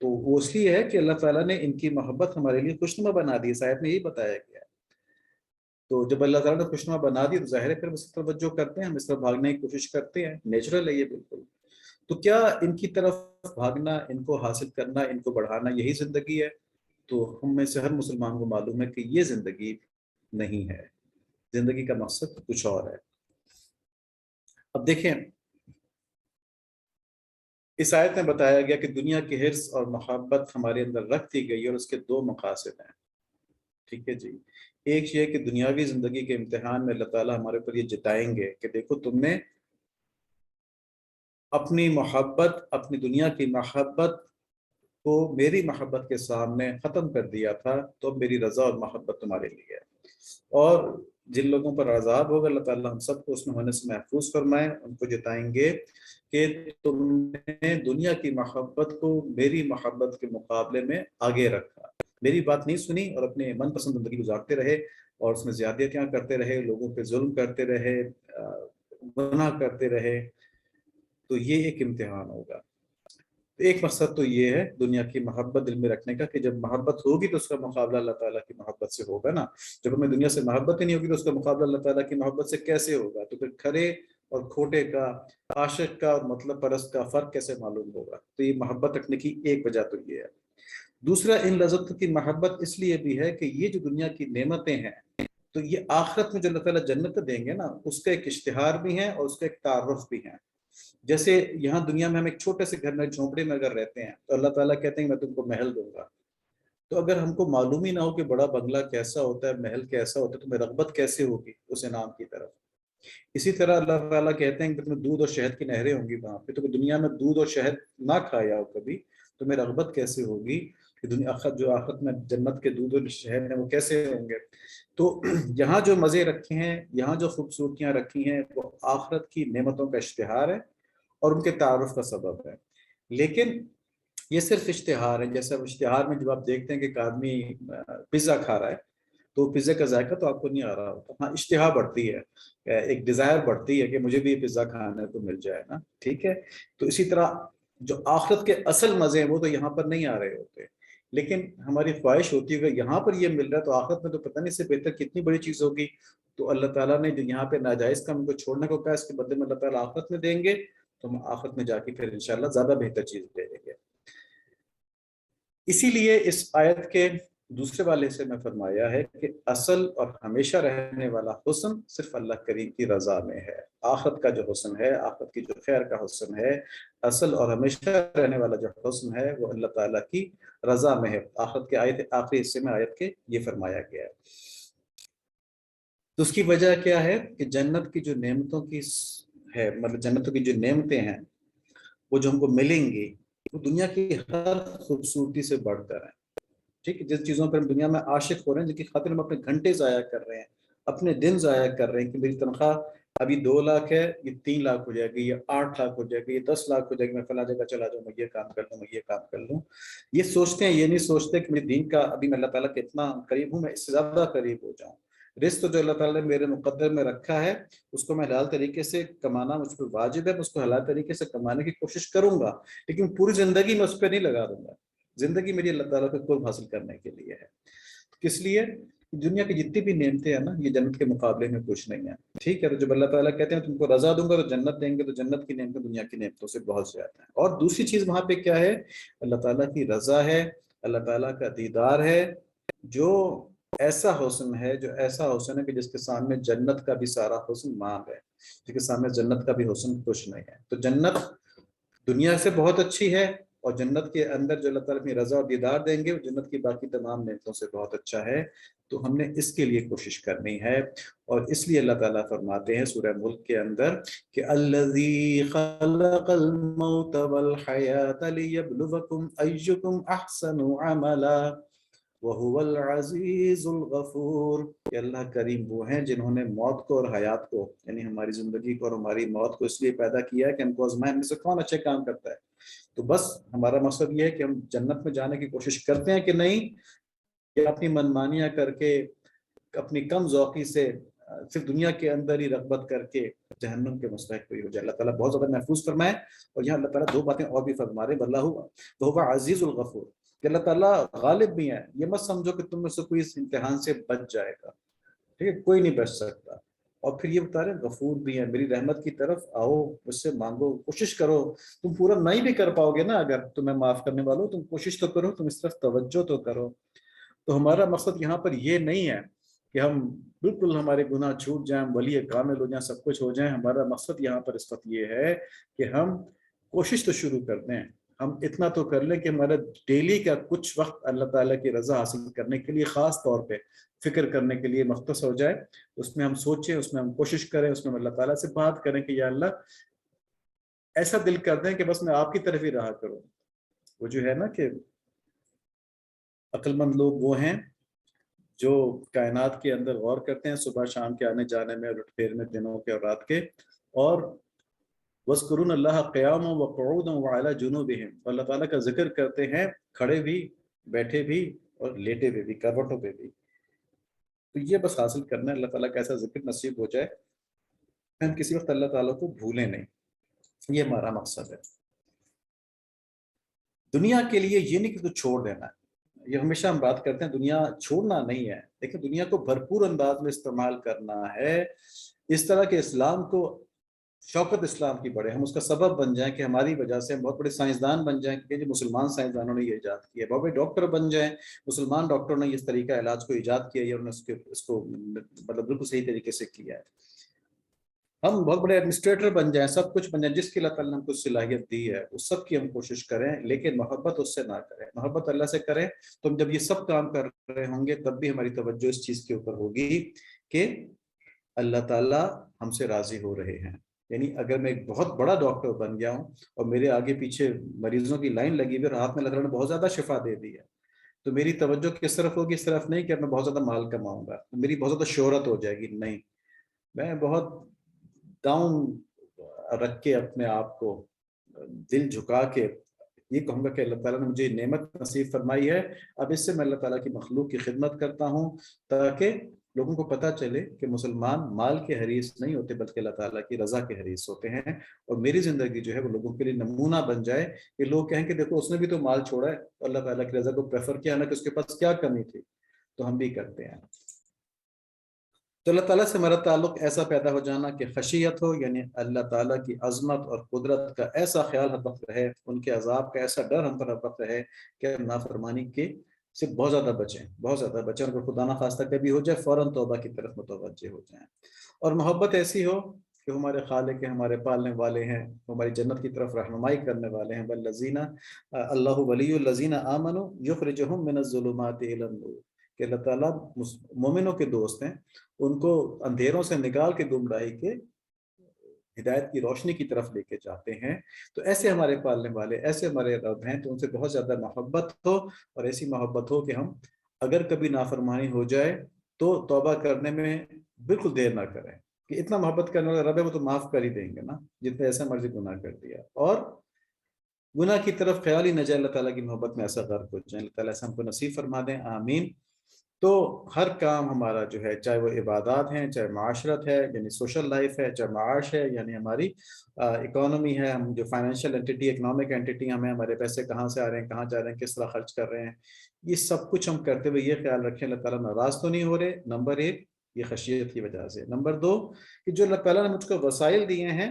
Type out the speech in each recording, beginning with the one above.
تو وہ اس لیے ہے کہ اللہ تعالیٰ نے ان کی محبت ہمارے لیے خوشنما بنا دی ہے، آیت میں یہی بتایا گیا ہے۔ تو جب اللہ تعالیٰ نے خوشنما بنا دی تو ظاہر ہے پھر اس طرف توجہ کرتے ہیں، ہم اس طرف بھاگنے کی کوشش کرتے ہیں، نیچرل ہے یہ بالکل۔ تو کیا ان کی طرف بھاگنا، ان کو حاصل کرنا، ان کو بڑھانا یہی زندگی ہے؟ تو ہم میں سے ہر مسلمان کو معلوم ہے کہ یہ زندگی نہیں ہے، زندگی کا مقصد کچھ اور ہے۔ اب دیکھیں اس آیت میں بتایا گیا کہ دنیا کی حرص اور محبت ہمارے اندر رکھ دی گئی اور اس کے دو مقاصد ہیں، ٹھیک ہے جی۔ ایک یہ کہ دنیاوی زندگی کے امتحان میں اللہ تعالیٰ ہمارے اوپر یہ جتائیں گے کہ دیکھو تم نے اپنی محبت، اپنی دنیا کی محبت کو میری محبت کے سامنے ختم کر دیا تھا، تو اب میری رضا اور محبت تمہارے لیے ہے۔ اور جن لوگوں پر عذاب ہوگا اللہ تعالیٰ ہم سب کو اس میں ہونے سے محفوظ فرمائے، ان کو جتائیں گے کہ تم نے دنیا کی محبت کو میری محبت کے مقابلے میں آگے رکھا، میری بات نہیں سنی اور اپنے من پسند زندگی گزارتے رہے اور اس میں زیادتیاں کرتے رہے، لوگوں پہ ظلم کرتے رہے، گناہ کرتے رہے، تو یہ ایک امتحان ہوگا۔ ایک مقصد تو یہ ہے دنیا کی محبت دل میں رکھنے کا کہ جب محبت ہوگی تو اس کا مقابلہ اللہ تعالیٰ کی محبت سے ہوگا نا۔ جب ہمیں دنیا سے محبت ہی نہیں ہوگی تو اس کا مقابلہ اللہ تعالیٰ کی محبت سے کیسے ہوگا؟ تو پھر کھرے اور کھوٹے کا، عاشق کا اور مطلب پرست کا فرق کیسے معلوم ہوگا؟ تو یہ محبت رکھنے کی ایک وجہ تو یہ ہے۔ دوسرا، ان لذتوں کی محبت اس لیے بھی ہے کہ یہ جو دنیا کی نعمتیں ہیں تو یہ آخرت میں جو اللہ تعالیٰ جنت دیں گے نا، اس کا ایک اشتہار بھی ہے اور اس کا ایک تعارف بھی ہے۔ جیسے یہاں دنیا میں ہم ایک چھوٹے سے گھر میں جھونپڑے میں اگر رہتے ہیں تو اللہ تعالیٰ کہتے ہیں میں تم کو محل دوں گا، تو اگر ہم کو معلوم ہی نہ ہو کہ بڑا بنگلہ کیسا ہوتا ہے، محل کیسا ہوتا ہے، تو ہمیں رغبت کیسے ہوگی اس انعام کی طرف؟ اسی طرح اللہ تعالیٰ کہتے ہیں کہ تمہیں دودھ اور شہد کی نہریں ہوں گی وہاں پہ، تو دنیا میں دودھ اور شہد نہ کھایا ہو کبھی، تمہیں رغبت کیسے ہوگی کہ دنیا جو آخرت میں جنت کے دودھ اور شہد ہیں وہ کیسے ہوں گے؟ تو یہاں جو مزے رکھے ہیں، یہاں جو خوبصورتیاں رکھی ہیں، وہ آخرت کی نعمتوں کا اشتہار ہے اور ان کے تعارف کا سبب ہے۔ لیکن یہ صرف اشتہار ہے، جیسے اشتہار میں جب آپ دیکھتے ہیں کہ ایک آدمی پیزا کھا رہا ہے تو پیزا کا ذائقہ تو آپ کو نہیں آ رہا ہوتا، ہاں اشتہا بڑھتی ہے، ایک ڈیزائر بڑھتی ہے کہ مجھے بھی یہ پیزا کھانے کو مل جائے نا، ٹھیک ہے۔ تو اسی طرح جو آخرت کے اصل مزے ہیں وہ تو یہاں پر نہیں آ رہے ہوتے، لیکن ہماری خواہش ہوتی ہے کہ یہاں پر یہ مل رہا ہے تو آخرت میں تو پتہ نہیں اس سے بہتر کتنی بڑی چیز ہوگی۔ تو اللہ تعالیٰ نے جو یہاں پہ ناجائز کام کو چھوڑنے کو کہا، اس کے بدلے میں اللہ تعالیٰ آخرت میں دیں گے، تو ہم آخرت میں جا کے پھر انشاءاللہ زیادہ بہتر چیز لے لیں گے۔ اسی لیے اس آیت کے دوسرے والے سے میں فرمایا ہے کہ اصل اور ہمیشہ رہنے والا حسن صرف اللہ کریم کی رضا میں ہے۔ آخرت کا جو حسن ہے، آخرت کی جو خیر کا حسن ہے، اصل اور ہمیشہ رہنے والا جو حسن ہے وہ اللہ تعالیٰ کی رضا میں ہے۔ آخرت کے آیت آخری حصے میں آیت کے یہ فرمایا گیا ہے۔ تو اس کی وجہ کیا ہے کہ جنت کی جو نعمتوں کی ہے، مطلب جنتوں کی جو نعمتیں ہیں وہ جو ہم کو ملیں گی وہ دنیا کی ہر خوبصورتی سے بڑھ کر ہیں، ٹھیک ہے۔ جس چیزوں پر ہم دنیا میں عاشق ہو رہے ہیں، جن کی خاطر ہم اپنے گھنٹے ضائع کر رہے ہیں، اپنے دن ضائع کر رہے ہیں کہ میری تنخواہ ابھی 2 لاکھ ہے، یہ 3 لاکھ ہو جائے گی، یہ 8 لاکھ ہو جائے گی، یہ 10 لاکھ ہو جائے گی، میں فلاں جگہ چلا جاؤں، میں یہ کام کر لوں، میں یہ کام کر لوں۔ یہ سوچتے ہیں، یہ نہیں سوچتے کہ میرے دین کا ابھی میں اللہ تعالیٰ کے اتنا قریب ہوں، میں اس سے زیادہ قریب ہو جاؤں۔ رزق جو اللہ تعالیٰ نے میرے مقدر میں رکھا ہے اس کو میں حلال طریقے سے کمانا مجھ پر واجب ہے، میں اس کو حلال طریقے سے کمانے کی کوشش کروں گا، لیکن پوری زندگی میں اس پہ نہیں لگا دوں گا۔ زندگی میری اللہ تعالیٰ کا قرب حاصل کرنے کے لیے ہے۔ کس لیے؟ دنیا کی جتنی بھی نعمتیں ہیں نا یہ جنت کے مقابلے میں کچھ نہیں ہے، ٹھیک ہے۔ تو جب اللہ تعالیٰ کہتے ہیں تم کو رضا دوں گا تو جنت دیں گے، تو جنت کی نعمتیں دنیا کی نعمتوں سے بہت زیادہ ہیں۔ اور دوسری چیز وہاں پہ کیا ہے؟ اللہ تعالیٰ کی رضا ہے، اللہ تعالیٰ کا دیدار ہے، جو ایسا حسن ہے، جو ایسا حسن ہے کہ جس کے سامنے جنت کا بھی سارا حسن ماند ہے، جس کے سامنے جنت کا بھی حسن کچھ نہیں ہے۔ تو جنت دنیا سے بہت اچھی ہے، اور جنت کے اندر جو اللہ تعالیٰ اپنی رضا اور دیدار دیں گے وہ جنت کی باقی تمام نعمتوں سے بہت اچھا ہے۔ تو ہم نے اس کے لیے کوشش کرنی ہے، اور اس لیے اللہ تعالیٰ فرماتے ہیں سورہ ملک کے اندر کہ الذی خلق الموت والحیات لیبلوکم ایکم احسن عملا وَهُوَ الْعَزِيزُ الْغَفُورُ، کہ اللہ کریم وہ ہیں جنہوں نے موت کو اور حیات کو، یعنی ہماری زندگی کو اور ہماری موت کو اس لیے پیدا کیا ہے کہ ہم کو آزمائیں ہم میں سے کون اچھے کام کرتا ہے۔ تو بس ہمارا مقصد یہ ہے کہ ہم جنت میں جانے کی کوشش کرتے ہیں کہ نہیں، کہ اپنی منمانیاں کر کے، اپنی کم ذوقی سے صرف دنیا کے اندر ہی رغبت کر کے جہنم کے مستحق کوئی ہو جائے۔ اللہ تعالیٰ بہت زیادہ محفوظ فرمائے۔ اور یہاں اللہ تعالیٰ دو باتیں اور بھی فرما رہے، واللہ وہو عزیز الغفور، کہ اللہ تعالیٰ غالب بھی ہے، یہ مت سمجھو کہ تم میں سے کوئی اس امتحان سے بچ جائے گا، ٹھیک ہے، کوئی نہیں بچ سکتا۔ اور پھر یہ بتا رہے غفور بھی ہے، میری رحمت کی طرف آؤ، مجھ سے مانگو، کوشش کرو، تم پورا نہیں بھی کر پاؤ گے نا، اگر تمہیں معاف کرنے والوں، تم کوشش تو کرو، تم اس طرف توجہ تو کرو۔ تو ہمارا مقصد یہاں پر یہ نہیں ہے کہ ہم بالکل ہمارے گناہ چھوٹ جائیں، ولی کامل ہو جائیں، سب کچھ ہو جائیں۔ ہمارا مقصد یہاں پر اس وقت یہ ہے کہ ہم کوشش تو شروع کر دیں، ہم اتنا تو کر لیں کہ ہمارا ڈیلی کا کچھ وقت اللہ تعالیٰ کی رضا حاصل کرنے کے لیے خاص طور پہ فکر کرنے کے لیے مختص ہو جائے، اس میں ہم سوچیں، اس میں ہم کوشش کریں، اس میں ہم اللہ تعالیٰ سے بات کریں کہ یا اللہ ایسا دل کر دیں کہ بس میں آپ کی طرف ہی رہا کروں۔ وہ جو ہے نا کہ عقل مند لوگ وہ ہیں جو کائنات کے اندر غور کرتے ہیں صبح شام کے آنے جانے میں اور اٹھ پھیر میں، دنوں کے اور رات کے، اور وَاذْكُرُونَ اللَّهَ قِيَامًا وَقُعُودًا وَعَلَىٰ جُنُوبِهِمْ، اور اللہ تعالیٰ کا ذکر کرتے ہیں کھڑے بھی، بیٹھے بھی، اور لیٹے ہوئے بھی، کروٹوں پہ بھی۔ تو یہ بس حاصل کرنا ہے، اللہ تعالیٰ کا ایسا ذکر نصیب ہو جائے ہم کسی وقت اللہ تعالیٰ کو بھولیں نہیں، یہ ہمارا مقصد ہے۔ دنیا کے لیے یہ نہیں کہ تو چھوڑ دینا ہے، یہ ہمیشہ ہم بات کرتے ہیں دنیا چھوڑنا نہیں ہے، لیکن دنیا کو بھرپور انداز میں استعمال کرنا ہے، اس طرح کہ اسلام کو شوکت اسلام کی بڑھے، ہم اس کا سبب بن جائیں کہ ہماری وجہ سے ہم بہت بڑے سائنسدان بن جائیں، کہ جو مسلمان سائنسدانوں نے یہ ایجاد کیا ہے، بہت بڑے ڈاکٹر بن جائیں، مسلمان ڈاکٹروں نے اس طریقہ علاج کو ایجاد کیا ہے، اور اس کو مطلب بالکل صحیح طریقے سے کیا ہے، ہم بہت بڑے ایڈمنسٹریٹر بن جائیں، سب کچھ بن جائیں، جس کی اللہ تعالیٰ نے ہم کو صلاحیت دی ہے اس سب کی ہم کوشش کریں، لیکن محبت اس سے نہ کریں، محبت اللہ سے کریں۔ تو ہم جب یہ سب کام کر رہے ہوں گے تب بھی ہماری توجہ اس چیز کے اوپر ہوگی کہ اللہ تعالیٰ ہم سے راضی ہو رہے ہیں۔ یعنی اگر میں ایک بہت بڑا ڈاکٹر بن گیا ہوں اور میرے آگے پیچھے مریضوں کی لائن لگی ہوئی اور ہاتھ میں اللہ تعالیٰ نے بہت زیادہ شفا دے دی ہے، تو میری توجہ کس طرف ہوگی؟ اس طرف نہیں کہ میں بہت زیادہ مال کماؤں گا، میری بہت زیادہ شہرت ہو جائے گی، نہیں، میں بہت ڈاؤن رکھ کے اپنے آپ کو دل جھکا کے یہ کہوں گا کہ اللہ تعالیٰ نے مجھے نعمت نصیب فرمائی ہے، اب اس سے میں اللہ تعالیٰ کی مخلوق کی خدمت کرتا ہوں، تاکہ لوگوں کو پتہ چلے کہ مسلمان مال کے حریص نہیں ہوتے بلکہ اللہ تعالیٰ کی رضا کے حریص ہوتے ہیں، اور میری زندگی جو ہے وہ لوگوں کے لیے نمونہ بن جائے کہ لوگ کہیں کہ دیکھو اس نے بھی تو مال چھوڑا ہے، اللہ تعالیٰ کی رضا کو پریفر کیا، نہ کہ اس کے پاس کیا کمی تھی، تو ہم بھی کرتے ہیں۔ تو اللہ تعالیٰ سے ہمارا تعلق ایسا پیدا ہو جانا کہ خشیت ہو، یعنی اللہ تعالیٰ کی عظمت اور قدرت کا ایسا خیال ہر وقت رہے، ان کے عذاب کا ایسا ڈر ہم پر ہر وقت رہے کہ ہم نافرمانی کے سے بہت زیادہ بچیں، بہت زیادہ بچیں، اور اگر خدا نہ خواستہ کبھی ہو جائے فوراً توبہ کی طرف متوجہ ہو جائیں، اور محبت ایسی ہو کہ ہمارے خالق کے، ہمارے پالنے والے ہیں، ہماری جنت کی طرف رہنمائی کرنے والے ہیں، والذین اللہ ولی الذین آمنوا یخرجہم من الظلمات الی النور، کہ اللہ تعالیٰ مومنوں کے دوست ہیں، ان کو اندھیروں سے نکال کے گمراہی کے ہدایت کی روشنی کی طرف لے کے جاتے ہیں۔ تو ایسے ہمارے پالنے والے، ایسے ہمارے رب ہیں، تو ان سے بہت زیادہ محبت ہو، اور ایسی محبت ہو کہ ہم اگر کبھی نافرمانی ہو جائے تو توبہ کرنے میں بالکل دیر نہ کریں، کہ اتنا محبت کرنے والا رب ہے وہ تو معاف کر ہی دیں گے نا، جتنے ایسا مرضی گناہ کر دیا، اور گناہ کی طرف خیال ہی نہ جائے، اللہ تعالیٰ کی محبت میں ایسا غرق ہو جائے، اللہ تعالیٰ ایسا ہم کو نصیب فرما دیں، آمین۔ تو ہر کام ہمارا جو ہے، چاہے وہ عبادات ہیں، چاہے معاشرت ہے یعنی سوشل لائف ہے، چاہے معاش ہے یعنی ہماری اکانومی ہے، ہم جو فائنینشیل انٹیٹی، اکنامک انٹیٹی ہمیں، ہمارے پیسے کہاں سے آ رہے ہیں، کہاں جا رہے ہیں، کس طرح خرچ کر رہے ہیں، یہ سب کچھ ہم کرتے ہوئے یہ خیال رکھیں اللہ تعالیٰ ناراض تو نہیں ہو رہے، نمبر ایک یہ خشیت کی وجہ سے، نمبر دو کہ جو اللہ تعالیٰ نے مجھ کو وسائل دیے ہیں،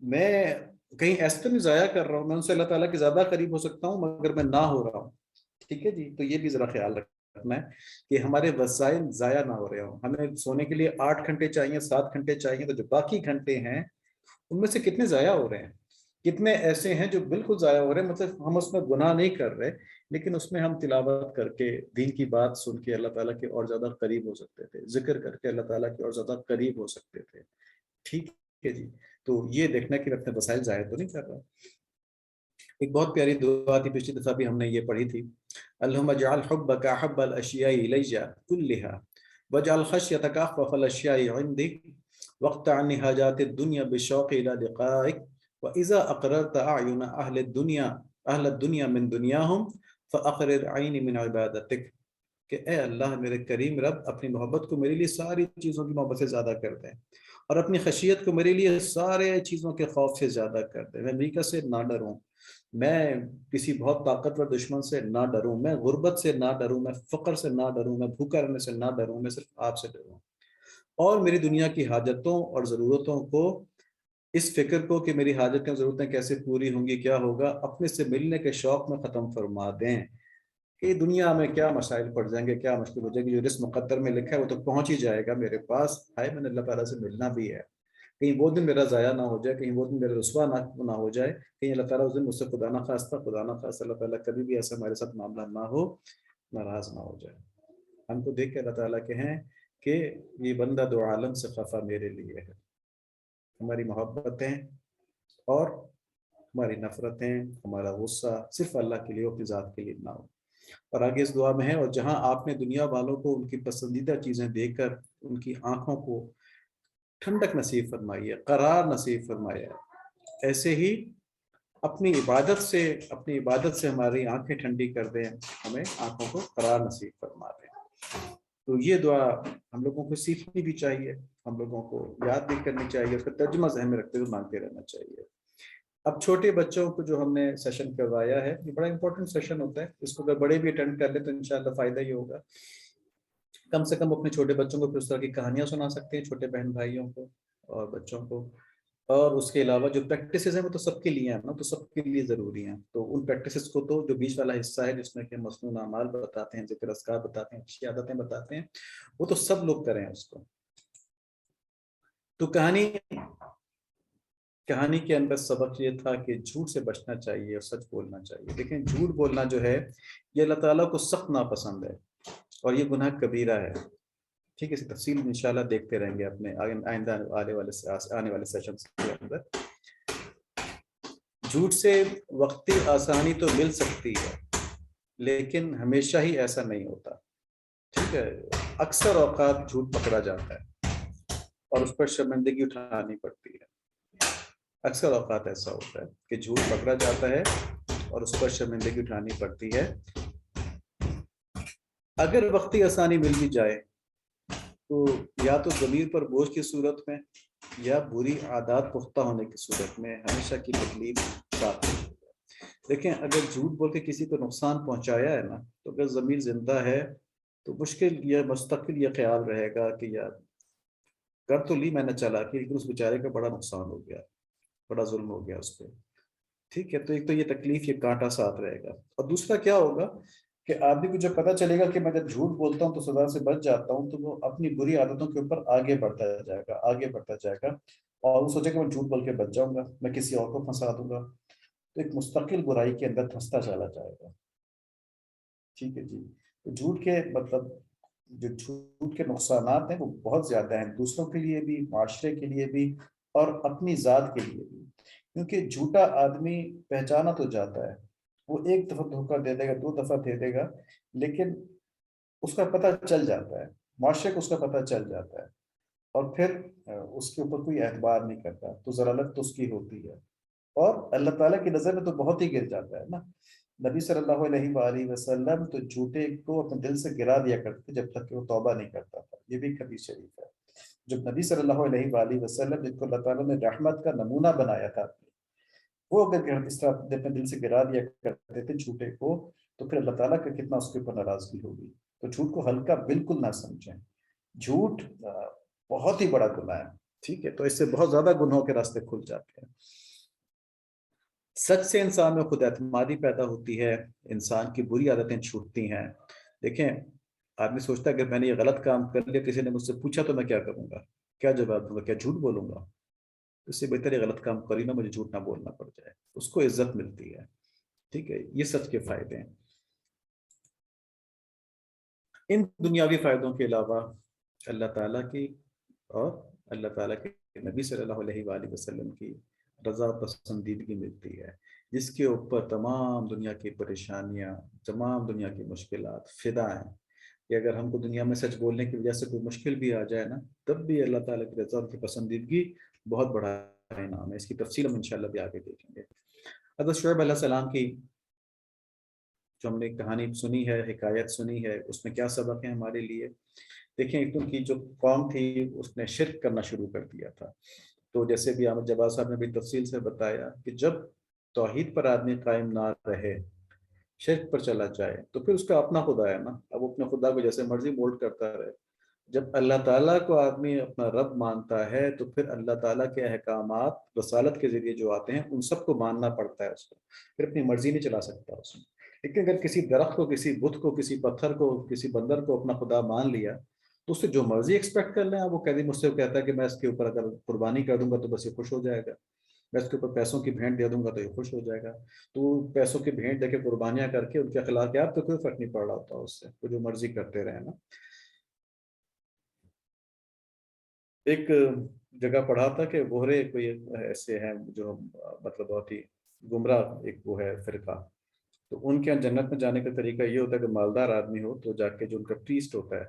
میں کہیں ایسے تو نہیں ضائع کر رہا ہوں، میں ان سے اللہ تعالیٰ کے زیادہ قریب ہو سکتا ہوں مگر میں نہ ہو رہا ہوں، ٹھیک ہے جی، تو یہ بھی ذرا خیال رکھنا ہے کہ ہمارے وسائل ضائع نہ ہو رہے ہوں، ہمیں سونے کے لیے 8 گھنٹے چاہیے، 7 گھنٹے چاہیے، تو جو باقی گھنٹے ہیں ان میں سے کتنے ضائع ہو رہے ہیں، کتنے ایسے ہیں جو بالکل ضائع ہو رہے ہیں، مطلب ہم اس میں گناہ نہیں کر رہے لیکن اس میں ہم تلاوت کر کے، دین کی بات سن کے اللہ تعالیٰ کے اور زیادہ قریب ہو سکتے تھے، ذکر کر کے اللہ تعالیٰ کے اور زیادہ قریب ہو سکتے تھے، ٹھیک ہے جی، تو یہ دیکھنا کہ اپنے وسائل ضائع تو نہیں کر رہا۔ ایک بہت پیاری دعا تھی، پچھلی دفعہ بھی ہم نے یہ پڑھی تھی، اللہم اجعل حبک احب الاشیاء الی کلها واجعل خشیتک اخوف الاشیاء عندی واقطع عنی حاجات الدنیا بالشوق الى لقائک واذا اقررت اعین اہل الدنیا من دنیاہم فاقرر عینی من عبادتک، کہ اے اللہ میرے کریم رب اپنی محبت کو میرے لیے ساری چیزوں کی محبت سے زیادہ کر دیں، اور اپنی خشیت کو میرے لیے سارے چیزوں کے خوف سے زیادہ کر دیں، میں امریکہ سے نہ ڈروں، میں کسی بہت طاقتور دشمن سے نہ ڈروں، میں غربت سے نہ ڈروں، میں فقر سے نہ ڈروں، میں بھوکا رہنے سے نہ ڈروں، میں صرف آپ سے ڈروں، اور میری دنیا کی حاجتوں اور ضرورتوں کو، اس فکر کو کہ میری حاجتیں ضرورتیں کیسے پوری ہوں گی، کیا ہوگا، اپنے سے ملنے کے شوق میں ختم فرما دیں، کہ دنیا میں کیا مسائل پڑ جائیں گے، کیا مشکل ہو جائے گی، جو رزق مقدر میں لکھا ہے وہ تو پہنچ ہی جائے گا میرے پاس، ہائے میں نے اللہ تعالیٰ سے ملنا بھی ہے، کہیں وہ دن میرا ضائع نہ ہو جائے، کہیں وہ دن میرا رسوا نہ ہو جائے، کہیں اللہ تعالیٰ اس دن مجھ سے خدا نہ خواستہ اللہ تعالیٰ کبھی بھی ایسا ہمارے ساتھ معاملہ نہ ہو، ناراض نہ ہو جائے، ہم کو دیکھ کے اللہ تعالیٰ کہیں کہ یہ بندہ دو عالم سے خفا میرے لیے ہے، ہماری محبتیں اور ہماری نفرتیں، ہمارا غصہ صرف اللہ کے لیے، اپنی ذات کے لیے نہ ہو۔ اور آگے اس دعا میں ہے، اور جہاں آپ نے دنیا والوں کو ان کی پسندیدہ چیزیں دے کر ان کی آنکھوں کو ٹھنڈک نصیب فرمائی ہے، قرار نصیب فرمایا ہے، ایسے ہی اپنی عبادت سے ہماری آنکھیں ٹھنڈی کر دیں، ہمیں آنکھوں کو قرار نصیب فرما دیں۔ تو یہ دعا ہم لوگوں کو سیکھنی بھی چاہیے، ہم لوگوں کو یاد بھی کرنی چاہیے، اس کا ترجمہ ذہن میں رکھتے ہوئے مانگتے رہنا چاہیے۔ اب چھوٹے بچوں کو جو ہم نے سیشن کروایا ہے، یہ بڑا امپورٹنٹ سیشن ہوتا ہے، اس کو اگر بڑے بھی اٹینڈ کر لیں تو انشاءاللہ فائدہ ہی ہوگا، کم سے کم اپنے چھوٹے بچوں کو پھر اس طرح کی کہانیاں سنا سکتے ہیں، چھوٹے بہن بھائیوں کو اور بچوں کو، اور اس کے علاوہ جو پریکٹسز ہیں وہ تو سب کے لیے ہیں نا، تو سب کے لیے ضروری ہیں، تو ان پریکٹسز کو تو جو بیچ والا حصہ ہے جس میں کہ مسنون اعمال بتاتے ہیں، ذکر اذکار بتاتے ہیں، اچھی عادتیں بتاتے ہیں، وہ تو سب لوگ کریں اس کو۔ تو کہانی کے اندر سبق یہ تھا کہ جھوٹ سے بچنا چاہیے اور سچ بولنا چاہیے۔ لیکن جھوٹ بولنا جو ہے یہ اللہ تعالیٰ کو سخت ناپسند ہے، اور یہ گناہ کبیرہ ہے، ٹھیک ہے، اس کی تفصیل انشاءاللہ دیکھتے رہیں گے اپنے آئندہ آنے والے سیشنز کے اندر۔ جھوٹ سے وقتی آسانی تو مل سکتی ہے، لیکن ہمیشہ ہی ایسا نہیں ہوتا، ٹھیک ہے، اکثر اوقات جھوٹ پکڑا جاتا ہے اور اس پر شرمندگی اٹھانی پڑتی ہے، اکثر اوقات ایسا ہوتا ہے کہ جھوٹ پکڑا جاتا ہے اور اس پر شرمندگی اٹھانی پڑتی ہے۔ اگر وقتی آسانی مل بھی جائے تو یا تو ضمیر پر بوجھ کی صورت میں یا بری عادات پختہ ہونے کی صورت میں ہمیشہ کی تکلیف ساتھ ہے۔ دیکھیں اگر جھوٹ بول کے کسی کو نقصان پہنچایا ہے نا، تو اگر ضمیر زندہ ہے تو مشکل یا مستقل یہ خیال رہے گا کہ یار کر تو لی میں نے چلا کہ، لیکن اس بیچارے کا بڑا نقصان ہو گیا، بڑا ظلم ہو گیا اس پہ، ٹھیک ہے، تو ایک تو یہ تکلیف، یہ کانٹا ساتھ رہے گا، اور دوسرا کیا ہوگا کہ آدمی کو جب پتہ چلے گا کہ میں جب جھوٹ بولتا ہوں تو سزا سے بچ جاتا ہوں، تو وہ اپنی بری عادتوں کے اوپر آگے بڑھتا جائے گا، اور وہ سوچے کہ میں جھوٹ بول کے بچ جاؤں گا، میں کسی اور کو پھنسا دوں گا، تو ایک مستقل برائی کے اندر پھنستا چلا جائے گا، ٹھیک ہے جی۔ تو جھوٹ کے مطلب جو جھوٹ کے نقصانات ہیں وہ بہت زیادہ ہیں، دوسروں کے لیے بھی، معاشرے کے لیے بھی، اور اپنی ذات کے لیے بھی، کیونکہ جھوٹا آدمی پہچانا تو جاتا ہے، وہ ایک دفعہ دھوکہ دے دے گا، 2 دفعہ دے دے گا، لیکن اس کا پتہ چل جاتا ہے، معاشرے کو اس کا پتہ چل جاتا ہے، اور پھر اس کے اوپر کوئی اعتبار نہیں کرتا، تو ضلالت تو اس کی ہوتی ہے، اور اللہ تعالیٰ کی نظر میں تو بہت ہی گر جاتا ہے نا۔ نبی صلی اللہ علیہ وآلہ وسلم تو جھوٹے کو اپنے دل سے گرا دیا کرتے تھے جب تک کہ وہ توبہ نہیں کرتا تھا، یہ بھی حدیث شریف ہے۔ جب نبی صلی اللہ علیہ وآلہ وسلم جن کو اللہ تعالیٰ نے رحمت کا نمونہ بنایا تھا، وہ اگر اس طرح اپنے دل سے گرا دیا کرتے تھے جھوٹے کو، تو پھر اللہ تعالیٰ کا کتنا اس کے اوپر ناراضگی ہوگی۔ تو جھوٹ کو ہلکا بالکل نہ سمجھیں، جھوٹ بہت ہی بڑا گناہ ہے، ٹھیک ہے، تو اس سے بہت زیادہ گناہوں کے راستے کھل جاتے ہیں۔ سچ سے انسان میں خود اعتمادی پیدا ہوتی ہے، انسان کی بری عادتیں چھوٹتی ہیں۔ دیکھیں آدمی سوچتا ہے کہ میں نے یہ غلط کام کر لیا، کسی نے مجھ سے پوچھا تو میں کیا کروں گا، کیا جواب دوں گا، کیا جھوٹ بولوں گا، اس سے بہتر یہ غلط کام کری نہ، مجھے جھوٹ نہ بولنا پڑ جائے، اس کو عزت ملتی ہے، ٹھیک ہے، یہ سچ کے فائدے ہیں۔ ان دنیاوی فائدوں کے علاوہ اللہ تعالیٰ کی اور اللہ تعالیٰ کے نبی صلی اللہ علیہ وآلہ وسلم کی رضا و پسندیدگی ملتی ہے، جس کے اوپر تمام دنیا کی پریشانیاں، تمام دنیا کی مشکلات فدا ہیں، کہ اگر ہم کو دنیا میں سچ بولنے کی وجہ سے کوئی مشکل بھی آ جائے نا، تب بھی اللہ تعالیٰ کی رضا کی پسندیدگی بہت بڑا انعام ہے۔ اس کی تفصیل ہم انشاءاللہ بھی آگے دیکھیں گے۔ حضرت شعیب علیہ السلام کی جو ہم نے کہانی سنی ہے، حکایت سنی ہے، اس میں کیا سبق ہے ہمارے لیے؟ دیکھیں ایک تو کی جو قوم تھی اس نے شرک کرنا شروع کر دیا تھا. تو جیسے بھی احمد جواد صاحب نے بھی تفصیل سے بتایا کہ جب توحید پر آدمی قائم نہ رہے، شرک پر چلا جائے، تو پھر اس کا اپنا خدا ہے نا. اب وہ اپنے خدا کو جیسے مرضی مولڈ کرتا رہے. جب اللہ تعالیٰ کو آدمی اپنا رب مانتا ہے تو پھر اللہ تعالیٰ کے احکامات رسالت کے ذریعے جو آتے ہیں ان سب کو ماننا پڑتا ہے اس کو. پھر اپنی مرضی نہیں چلا سکتا اس میں. لیکن اگر کسی درخت کو، کسی بت کو، کسی پتھر کو، کسی بندر کو اپنا خدا مان لیا تو اس سے جو مرضی ایکسپیکٹ کر لیں. وہ کہتے مجھ سے کہتا ہے کہ میں اس کے اوپر اگر قربانی کر دوں گا تو بس یہ خوش ہو جائے گا، میں اس کے اوپر پیسوں کی بھیٹ دے دوں گا تو یہ خوش ہو جائے گا. تو پیسوں کی بھیٹ دے کے قربانیاں کر کے ان کے اخلاقیات تو کوئی فرق نہیں پڑ رہا ہوتا اس سے، وہ جو مرضی کرتے رہے نا. ایک جگہ پڑھا تھا کہ بہرے کوئی ایسے ہیں جو مطلب بہت ہی گمراہ ایک وہ ہے فرقہ. تو ان کے یہاں جنت میں جانے کا طریقہ یہ ہوتا ہے کہ مالدار آدمی ہو تو جا کے جو ان کا پریسٹ ہوتا ہے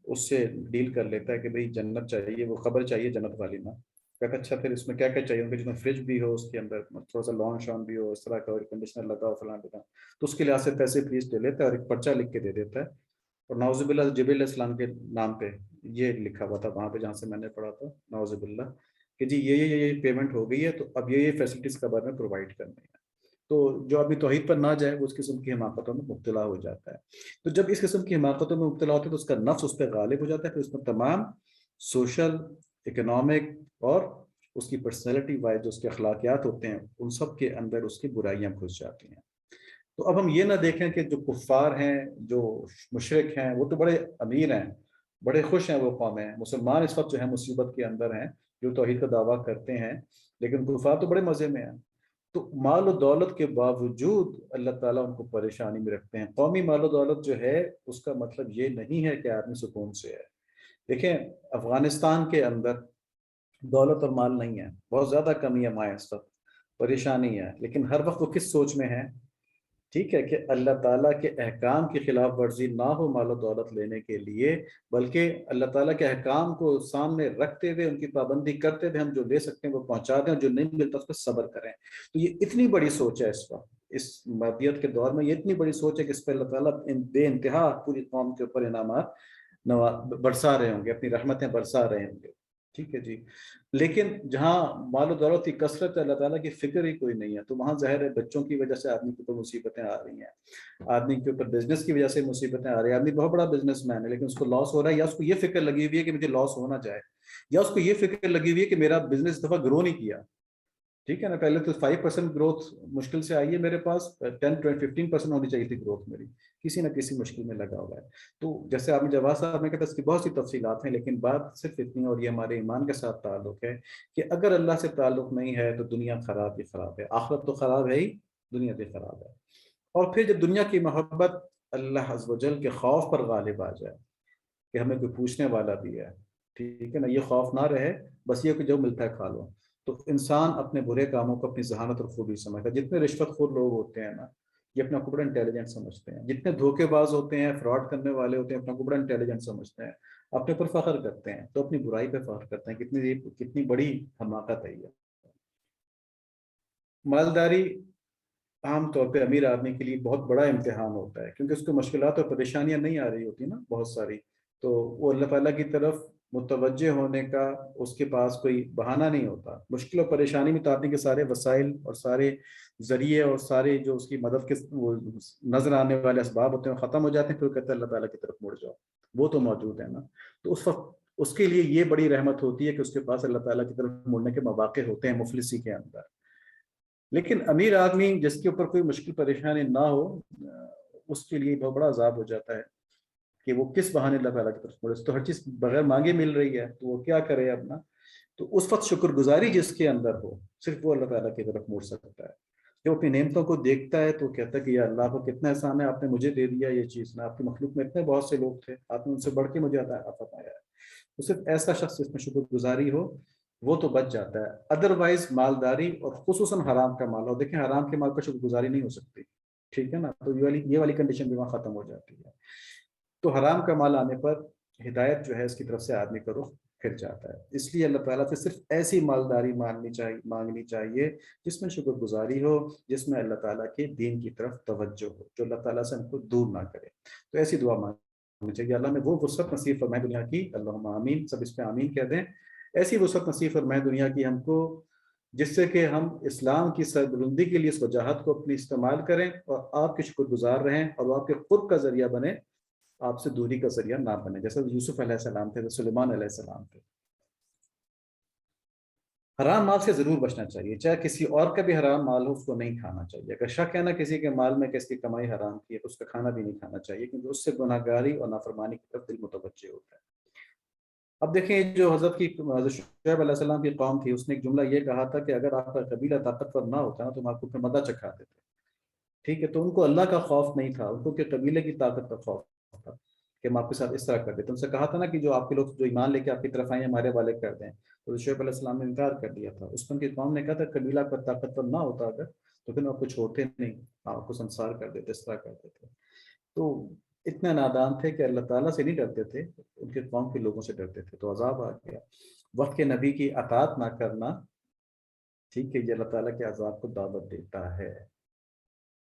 اس سے ڈیل کر لیتا ہے کہ بھئی جنت چاہیے، وہ خبر چاہیے جنت والی نا. کہتا اچھا پھر اس میں کیا کیا چاہیے؟ ان کے جس میں فریج بھی ہو، اس کے اندر تھوڑا سا لان شان بھی ہو، اس طرح کا کنڈیشنر لگا ہو فلاں ٹھکاں. تو اس کے لحاظ سے پیسے پریسٹ لے لیتا ہے اور ایک پرچہ لکھ کے دے دیتا ہے. اور نعوذ باللہ جبریل علیہ السلام کے نام پہ یہ لکھا ہوا تھا وہاں پہ جہاں سے میں نے پڑھا تھا، نعوذ باللہ کہ جی یہ پیمنٹ ہو گئی ہے تو اب یہ فیسلٹیز کا بارے میں پرووائڈ کرنی ہے. تو جو ابھی توحید پر نہ جائے وہ اس قسم کی حماقتوں میں مبتلا ہو جاتا ہے. تو جب اس قسم کی حماقتوں میں مبتلا ہوتا ہے تو اس کا نفس اس پہ غالب ہو جاتا ہے. پھر اس میں تمام سوشل، اکنامک اور اس کی پرسنالٹی وائز جو اس کے اخلاقیات ہوتے ہیں ان سب کے اندر اس کی برائیاں گھس جاتی ہیں. تو اب ہم یہ نہ دیکھیں کہ جو کفار ہیں، جو مشرک ہیں، وہ تو بڑے امیر ہیں، بڑے خوش ہیں وہ قومیں. مسلمان اس وقت جو ہے مصیبت کے اندر ہیں جو توحید کا دعویٰ کرتے ہیں، لیکن کفار تو بڑے مزے میں ہیں. تو مال و دولت کے باوجود اللہ تعالیٰ ان کو پریشانی میں رکھتے ہیں. قومی مال و دولت جو ہے اس کا مطلب یہ نہیں ہے کہ آدمی سکون سے ہے. دیکھیں افغانستان کے اندر دولت اور مال نہیں ہے، بہت زیادہ کمی ہے، مائیں اس وقت پریشانی ہے، لیکن ہر وقت وہ کس سوچ میں ہے؟ ٹھیک ہے کہ اللہ تعالیٰ کے احکام کی خلاف ورزی نہ ہو مال و دولت لینے کے لیے، بلکہ اللہ تعالیٰ کے احکام کو سامنے رکھتے ہوئے ان کی پابندی کرتے ہوئے ہم جو لے سکتے ہیں وہ پہنچا دیں، اور جو نہیں ملتا اس پہ صبر کریں. تو یہ اتنی بڑی سوچ ہے اس وقت، اس مادیت کے دور میں یہ اتنی بڑی سوچ ہے کہ اس پہ اللہ تعالیٰ بے انتہا پوری قوم کے اوپر انعامات برسا رہے ہوں گے، اپنی رحمتیں برسا رہے ہوں گے. ٹھیک ہے جی. لیکن جہاں مال و دولت کی کثرت ہے، اللہ تعالیٰ کی فکر ہی کوئی نہیں ہے، تو وہاں ظاہر ہے بچوں کی وجہ سے آدمی کے اوپر مصیبتیں آ رہی ہیں، آدمی کے اوپر بزنس کی وجہ سے مصیبتیں آ رہی ہیں. آدمی بہت بڑا بزنس مین ہے لیکن اس کو لاس ہو رہا ہے، یا اس کو یہ فکر لگی ہوئی ہے کہ مجھے لاس ہونا جائے، یا اس کو یہ فکر لگی ہوئی ہے کہ میرا بزنس دفعہ گرو نہیں کیا. ٹھیک ہے نا، پہلے تو 5% گروتھ مشکل سے آئی ہے میرے پاس، 10-15% ہونی چاہیے تھی گروتھ میری، کسی نہ کسی مشکل میں لگا ہوا ہے. تو جیسے آپ نے جواز صاحب نے کہا اس کی بہت سی تفصیلات ہیں، لیکن بات صرف اتنی، اور یہ ہمارے ایمان کے ساتھ تعلق ہے کہ اگر اللہ سے تعلق نہیں ہے تو دنیا خراب ہی خراب ہے، آخرت تو خراب ہے ہی، دنیا بھی خراب ہے. اور پھر جب دنیا کی محبت اللہ عز و جل کے خوف پر غالب آ جائے کہ ہمیں کوئی پوچھنے والا بھی ہے، ٹھیک ہے نا، یہ خوف نہ رہے، بس یہ کہ جو ملتا ہے کھا لو، تو انسان اپنے برے کاموں کو اپنی ذہانت اور خوبی سمجھتا ہے. جتنے رشوت خور لوگ ہوتے ہیں نا، یہ اپنا کو بڑا انٹیلیجنٹ سمجھتے ہیں. جتنے دھوکے باز ہوتے ہیں، فراڈ کرنے والے ہوتے ہیں، اپنا کو بڑا انٹیلیجنٹ سمجھتے ہیں، اپنے پر فخر کرتے ہیں، تو اپنی برائی پہ فخر کرتے ہیں. کتنی بڑی حماقت ہے یہ. مالداری عام طور پہ امیر آدمی کے لیے بہت بڑا امتحان ہوتا ہے، کیونکہ اس کو مشکلات اور پریشانیاں نہیں آ رہی ہوتی نا بہت ساری. تو وہ اللہ تعالیٰ کی طرف متوجہ ہونے کا اس کے پاس کوئی بہانہ نہیں ہوتا. مشکل اور پریشانی میں تو آدمی کے سارے وسائل اور سارے ذریعے اور سارے جو اس کی مدد کے وہ نظر آنے والے اسباب ہوتے ہیں ختم ہو جاتے ہیں. پھر کہتے ہیں اللہ تعالیٰ کی طرف مڑ جاؤ، وہ تو موجود ہے نا. تو اس وقت اس کے لیے یہ بڑی رحمت ہوتی ہے کہ اس کے پاس اللہ تعالیٰ کی طرف مڑنے کے مواقع ہوتے ہیں مفلسی کے اندر. لیکن امیر آدمی جس کے اوپر کوئی مشکل پریشانی نہ ہو، اس کے لیے بہت بڑا عذاب ہو جاتا ہے کہ وہ کس بہانے اللہ تعالیٰ کی طرف مڑے. تو ہر چیز بغیر مانگے مل رہی ہے تو وہ کیا کرے اپنا. تو اس وقت شکر گزاری جس کے اندر ہو صرف وہ اللہ تعالیٰ کی طرف مڑ سکتا ہے. جب اپنی نعمتوں کو دیکھتا ہے تو کہتا ہے کہ یا اللہ کو کتنا احسان ہے، آپ نے مجھے دے دیا یہ چیز. میں آپ کی مخلوق میں اتنے بہت سے لوگ تھے، آپ نے ان سے بڑھ کے مجھے عطا فرمایا ہے. تو صرف ایسا شخص جس میں شکر گزاری ہو وہ تو بچ جاتا ہے. ادروائز مالداری اور خصوصاً حرام کا مال، اور دیکھیں حرام کے مال پر شکر گزاری نہیں ہو سکتی، ٹھیک ہے نا. تو یہ والی کنڈیشن بھی وہاں ختم ہو جاتی ہے. تو حرام کا مال آنے پر ہدایت جو ہے اس کی طرف سے آدمی کو رخ پھر جاتا ہے۔ اس لیے اللہ تعالیٰ سے صرف ایسی مالداری مانگنی چاہیے جس میں شکر گزاری ہو، جس میں اللہ تعالیٰ کے دین کی طرف توجہ ہو، جو اللہ تعالیٰ سے ہم کو دور نہ کرے۔ تو ایسی دعا مانگنی چاہیے، اللہ میں وہ وسعت نصیب فرمائے دنیا کی، اللہم آمین، سب اس پہ آمین کہہ دیں۔ ایسی وسعت نصیب فرمائے دنیا کی ہم کو جس سے کہ ہم اسلام کی سربلندی کے لیے اس وجاہت کو اپنی استعمال کریں اور آپ کے شکر گزار رہیں، اور وہ آپ کے قرب کا ذریعہ بنے، آپ سے دوری کا ذریعہ نہ بنے، جیسے یوسف علیہ السلام تھے، سلیمان علیہ السلام تھے۔ حرام مال سے ضرور بچنا چاہیے، چاہے کسی اور کا بھی حرام مال ہو اس کو نہیں کھانا چاہیے۔ اگر شک ہے نا کسی کے مال میں کہ اس کی کمائی حرام کی ہے تو اس کا کھانا بھی نہیں کھانا چاہیے، کیونکہ اس سے گناہ گاری اور نافرمانی کی طرف دل متوجہ ہوتا ہے۔ اب دیکھیں جو حضرت شعیب علیہ السلام کی قوم تھی، اس نے ایک جملہ یہ کہا تھا کہ اگر آپ کا قبیلہ طاقتور نہ ہوتا نا تو ہم آپ کو پھر مدہ چکھا دیتے۔ ٹھیک ہے، تو ان کو اللہ کا خوف نہیں تھا، ان کو کہ قبیلے کی طاقت کا خوف تھا کہ ہم آپ کے ساتھ اس طرح کر دیتے۔ ان سے کہا تھا نا کہ جو آپ کے لوگ جو ایمان لے کے آپ کی طرف آئیں ہمارے والے کر دیں، تو شعیب علیہ السلام نے انکار کر دیا تھا۔ اس پر ان کی قوم نے کہا تھا قبیلہ کا طاقتور نہ ہوتا اگر تو پھر آپ کو چھوڑتے نہیں، آپ کو سنسار کر دیتے، اس طرح کر دیتے۔ تو اتنے نادان تھے کہ اللہ تعالیٰ سے نہیں ڈرتے تھے، ان کے قوم کے لوگوں سے ڈرتے تھے، تو عذاب آ گیا۔ وقت کے نبی کی اطاعت نہ کرنا، ٹھیک ہے، یہ اللہ تعالیٰ کے عذاب کو دعوت دیتا ہے۔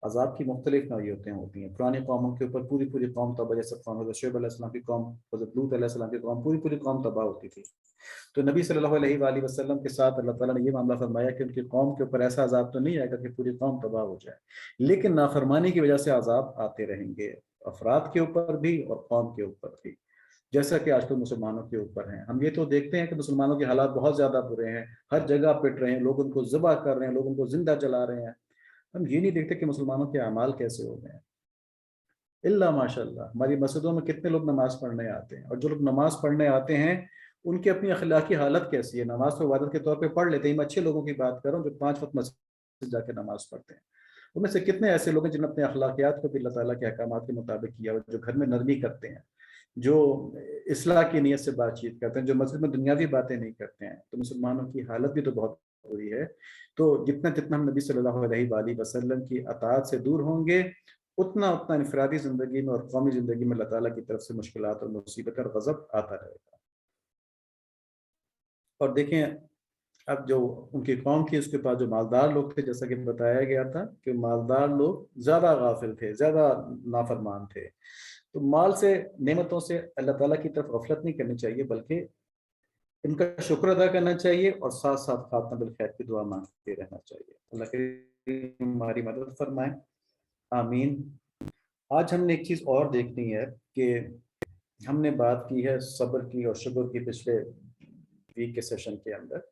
عذاب کی مختلف نوعیتیں ہوتی ہیں، پرانی قوموں کے اوپر پوری پوری قوم تباہ، جیسے قوم حضرت شعیب علیہ السلام کی قوم، حضرت لوط علیہ السلام کی قوم، پوری پوری قوم تباہ ہوتی تھی۔ تو نبی صلی اللہ علیہ وآلہ وسلم کے ساتھ اللہ تعالیٰ نے یہ معاملہ فرمایا کہ ان کی قوم کے اوپر ایسا عذاب تو نہیں آئے گا کہ پوری قوم تباہ ہو جائے، لیکن نافرمانی کی وجہ سے عذاب آتے رہیں گے، افراد کے اوپر بھی اور قوم کے اوپر بھی، جیسا کہ آج کل مسلمانوں کے اوپر ہیں۔ ہم یہ تو دیکھتے ہیں کہ مسلمانوں کے حالات بہت زیادہ برے ہیں، ہر جگہ پٹ رہے ہیں، لوگ ان کو ذبح کر رہے ہیں، لوگ ان کو زندہ جلا رہے ہیں۔ ہم یہ نہیں دیکھتے کہ مسلمانوں کے اعمال کیسے ہو گئے ہیں۔ اللہ ماشاء اللہ، ہماری مسجدوں میں کتنے لوگ نماز پڑھنے آتے ہیں، اور جو لوگ نماز پڑھنے آتے ہیں ان کی اپنی اخلاقی حالت کیسی ہے؟ نماز تو عبادت کے طور پہ پڑھ لیتے ہیں، میں اچھے لوگوں کی بات کر رہا ہوں جو 5 وقت مسجد جا کے نماز پڑھتے ہیں۔ ان میں سے کتنے ایسے لوگ ہیں جنہوں نے اپنے اخلاقیات کو بھی اللہ تعالیٰ کے احکامات کے مطابق کیا، جو گھر میں نرمی کرتے ہیں، جو اصلاح کی نیت سے بات چیت کرتے ہیں، جو مسجد میں دنیاوی باتیں نہیں کرتے ہیں، تو مسلمانوں کی حالت بھی تو بہت بری ہے۔ تو جتنا جتنا ہم نبی صلی اللہ علیہ وآلہ وسلم کی اطاعت سے دور ہوں گے، اتنا اتنا انفرادی زندگی میں اور قومی زندگی میں اللہ تعالیٰ کی طرف سے مشکلات اور مصیبت اور غضب آتا رہے گا۔ اور دیکھیں اب جو ان کی قوم کی، اس کے پاس جو مالدار لوگ تھے، جیسا کہ بتایا گیا تھا کہ مالدار لوگ زیادہ غافل تھے، زیادہ نافرمان تھے۔ تو مال سے، نعمتوں سے اللہ تعالیٰ کی طرف غفلت نہیں کرنی چاہیے، بلکہ ان کا شکر ادا کرنا چاہیے، اور ساتھ ساتھ خاتمہ بالخیر کی دعا مانگتے رہنا چاہیے۔ اللہ کریم ہماری مدد فرمائے، آمین۔ آج ہم نے ایک چیز اور دیکھنی ہے کہ ہم نے بات کی ہے صبر کی اور شکر کی پچھلے ویک کے سیشن کے اندر،